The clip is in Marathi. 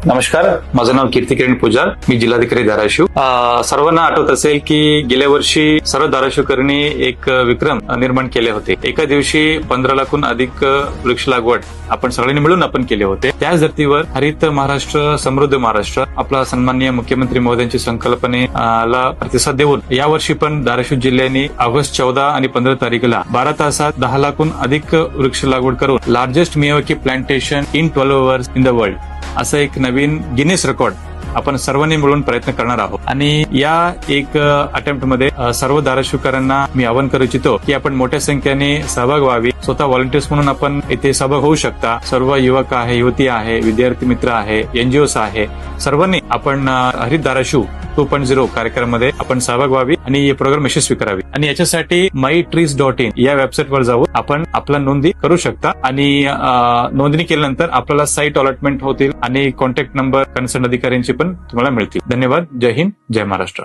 नमस्कार, माझं नाव कीर्ती किरण पुजार, मी जिल्हाधिकारी धाराशिव. सर्वांना आठवत असेल की गेल्या वर्षी सर्व धाराशिवकरांनी एक विक्रम निर्माण केले होते. एका दिवशी 15 लाखहून अधिक वृक्ष लागवड आपण सगळ्यांनी मिळून आपण केले होते. त्याच धर्तीवर हरित महाराष्ट्र समृद्ध महाराष्ट्र आपला सन्माननीय मुख्यमंत्री महोदयांची संकल्पनेला प्रतिसाद देऊन यावर्षी पण धाराशिव जिल्ह्याने ऑगस्ट 14 आणि 15 तारखेला 12 तासात 10 लाखहून अधिक वृक्ष लागवड करून largest Miyawaki plantation in 12 hours in the world असं एक नवीन गिनीस रेकॉर्ड आपण सर्वांनी मिळून प्रयत्न करणार आहोत. आणि या एक अटेम्प्ट मध्ये सर्व धाराशिवकरांना मी आवाहन करू इच्छितो की आपण मोठ्या संख्येने सहभाग व्हावी. स्वतः व्हॉलंटियर्स म्हणून आपण इथे सहभाग होऊ शकता. सर्व युवक आहे, युवती आहे, विद्यार्थी मित्र आहे, एनजीओस आहे, सर्वांनी आपण हरित धाराशिव 2.0 कार्यक्रमामध्ये आपण सहभाग व्हावी आणि हे प्रोग्राम यशस्वी करावी. आणि याच्यासाठी mytrees.in या वेबसाईटवर जाऊन आपण आपला नोंदणी करू शकता. आणि नोंदणी केल्यानंतर आपल्याला साईट अलॉटमेंट होतील आणि कॉन्टॅक्ट नंबर कन्सर्न अधिकाऱ्यांची पण तुम्हाला मिळतील. धन्यवाद. जय हिंद, जय महाराष्ट्र.